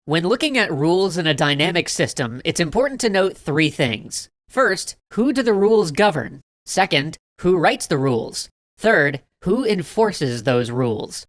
When looking at rules in a dynamic system, it's important to note three things. First, who do the rules govern? Second, who writes the rules? Third, who enforces those rules?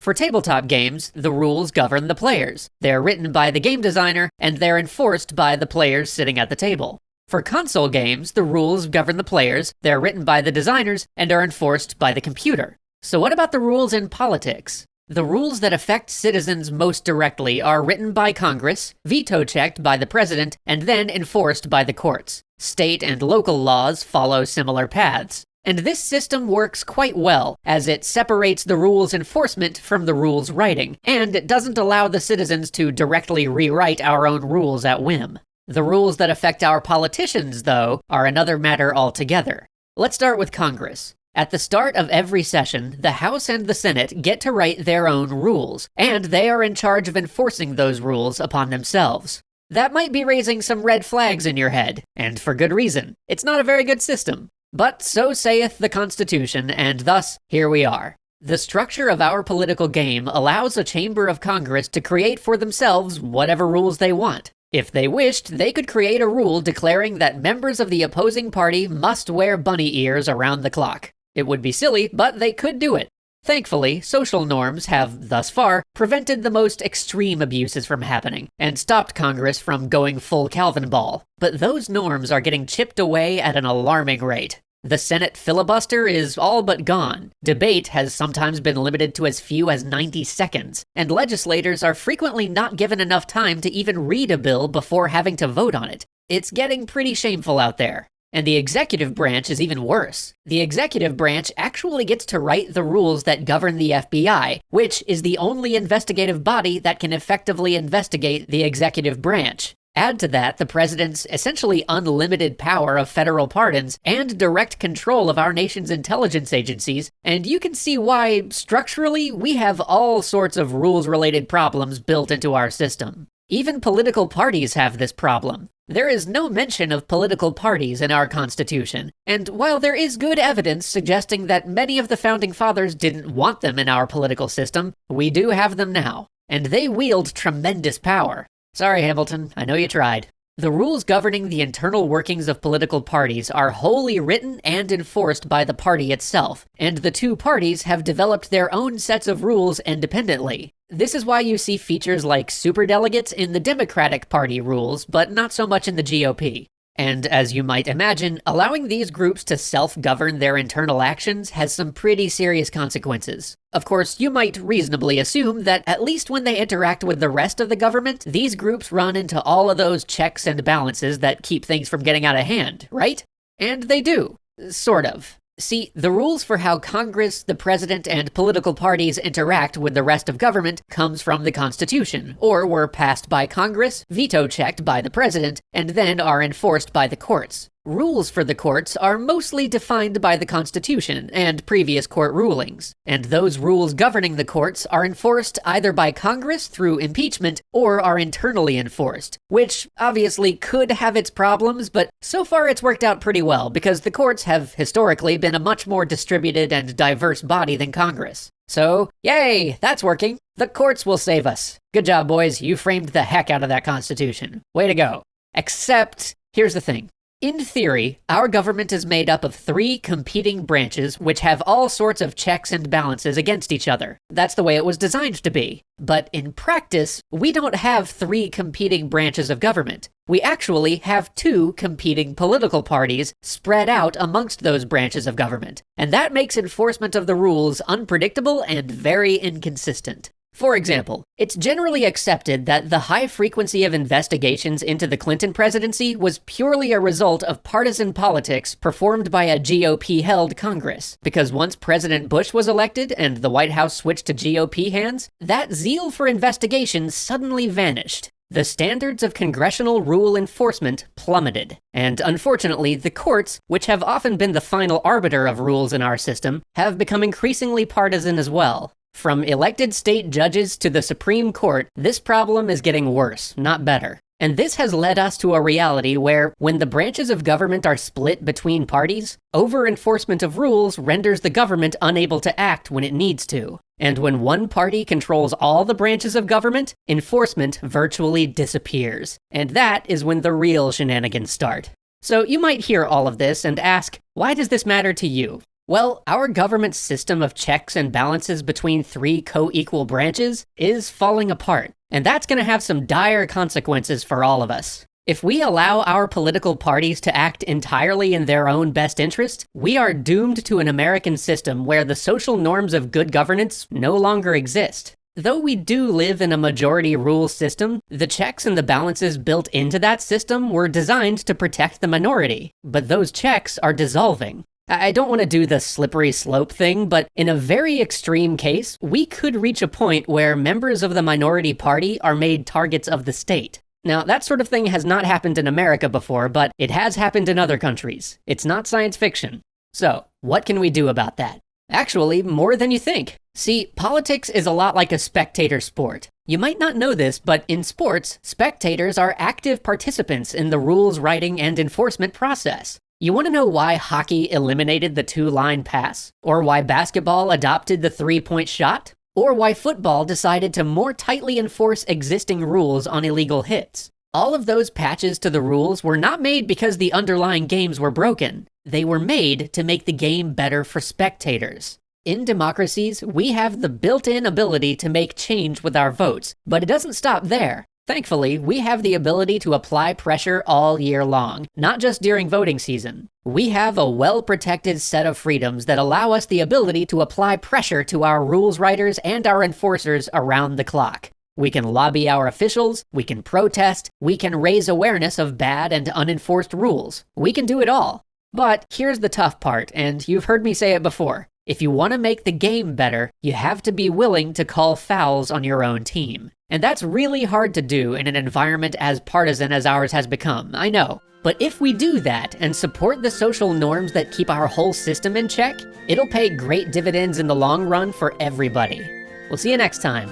For tabletop games, the rules govern the players. They're written by the game designer, and they're enforced by the players sitting at the table. For console games, the rules govern the players, they're written by the designers, and are enforced by the computer. So what about the rules in politics? The rules that affect citizens most directly are written by Congress, veto-checked by the president, and then enforced by the courts. State and local laws follow similar paths. And this system works quite well, as it separates the rules enforcement from the rules writing, and it doesn't allow the citizens to directly rewrite our own rules at whim. The rules that affect our politicians, though, are another matter altogether. Let's start with Congress. At the start of every session, the House and the Senate get to write their own rules, and they are in charge of enforcing those rules upon themselves. That might be raising some red flags in your head, and for good reason. It's not a very good system. But so saith the Constitution, and thus, here we are. The structure of our political game allows a chamber of Congress to create for themselves whatever rules they want. If they wished, they could create a rule declaring that members of the opposing party must wear bunny ears around the clock. It would be silly, but they could do it. Thankfully, social norms have, thus far, prevented the most extreme abuses from happening, and stopped Congress from going full Calvin ball. But those norms are getting chipped away at an alarming rate. The Senate filibuster is all but gone. Debate has sometimes been limited to as few as 90 seconds, and legislators are frequently not given enough time to even read a bill before having to vote on it. It's getting pretty shameful out there. And the executive branch is even worse. The executive branch actually gets to write the rules that govern the FBI, which is the only investigative body that can effectively investigate the executive branch. Add to that the president's essentially unlimited power of federal pardons and direct control of our nation's intelligence agencies, and you can see why, structurally, we have all sorts of rules-related problems built into our system. Even political parties have this problem. There is no mention of political parties in our Constitution, and while there is good evidence suggesting that many of the Founding Fathers didn't want them in our political system, we do have them now, and they wield tremendous power. Sorry, Hamilton, I know you tried. The rules governing the internal workings of political parties are wholly written and enforced by the party itself, and the two parties have developed their own sets of rules independently. This is why you see features like superdelegates in the Democratic Party rules, but not so much in the GOP. And as you might imagine, allowing these groups to self-govern their internal actions has some pretty serious consequences. Of course, you might reasonably assume that at least when they interact with the rest of the government, these groups run into all of those checks and balances that keep things from getting out of hand, right? And they do. Sort of. See, the rules for how Congress, the president, and political parties interact with the rest of government comes from the Constitution, or were passed by Congress, veto-checked by the president, and then are enforced by the courts. Rules for the courts are mostly defined by the Constitution and previous court rulings, and those rules governing the courts are enforced either by Congress through impeachment or are internally enforced, which obviously could have its problems, but so far it's worked out pretty well because the courts have historically been a much more distributed and diverse body than Congress. So, yay, that's working. The courts will save us. Good job, boys. You framed the heck out of that Constitution. Way to go. Except, here's the thing. In theory, our government is made up of three competing branches which have all sorts of checks and balances against each other. That's the way it was designed to be. But in practice, we don't have three competing branches of government. We actually have two competing political parties spread out amongst those branches of government. And that makes enforcement of the rules unpredictable and very inconsistent. For example, it's generally accepted that the high frequency of investigations into the Clinton presidency was purely a result of partisan politics performed by a GOP-held Congress, because once President Bush was elected and the White House switched to GOP hands, that zeal for investigation suddenly vanished. The standards of congressional rule enforcement plummeted, and unfortunately, the courts, which have often been the final arbiter of rules in our system, have become increasingly partisan as well. From elected state judges to the Supreme Court, this problem is getting worse, not better. And this has led us to a reality where, when the branches of government are split between parties, over-enforcement of rules renders the government unable to act when it needs to. And when one party controls all the branches of government, enforcement virtually disappears. And that is when the real shenanigans start. So you might hear all of this and ask, why does this matter to you? Well, our government's system of checks and balances between three co-equal branches is falling apart, and that's going to have some dire consequences for all of us. If we allow our political parties to act entirely in their own best interest, we are doomed to an American system where the social norms of good governance no longer exist. Though we do live in a majority rule system, the checks and the balances built into that system were designed to protect the minority, but those checks are dissolving. I don't want to do the slippery slope thing, but in a very extreme case, we could reach a point where members of the minority party are made targets of the state. Now, that sort of thing has not happened in America before, but it has happened in other countries. It's not science fiction. So, what can we do about that? Actually, more than you think. See, politics is a lot like a spectator sport. You might not know this, but in sports, spectators are active participants in the rules writing and enforcement process. You want to know why hockey eliminated the two-line pass? Or why basketball adopted the three-point shot? Or why football decided to more tightly enforce existing rules on illegal hits? All of those patches to the rules were not made because the underlying games were broken. They were made to make the game better for spectators. In democracies, we have the built-in ability to make change with our votes, but it doesn't stop there. Thankfully, we have the ability to apply pressure all year long, not just during voting season. We have a well-protected set of freedoms that allow us the ability to apply pressure to our rules writers and our enforcers around the clock. We can lobby our officials, we can protest, we can raise awareness of bad and unenforced rules. We can do it all. But here's the tough part, and you've heard me say it before. If you want to make the game better, you have to be willing to call fouls on your own team. And that's really hard to do in an environment as partisan as ours has become, I know. But if we do that and support the social norms that keep our whole system in check, it'll pay great dividends in the long run for everybody. We'll see you next time.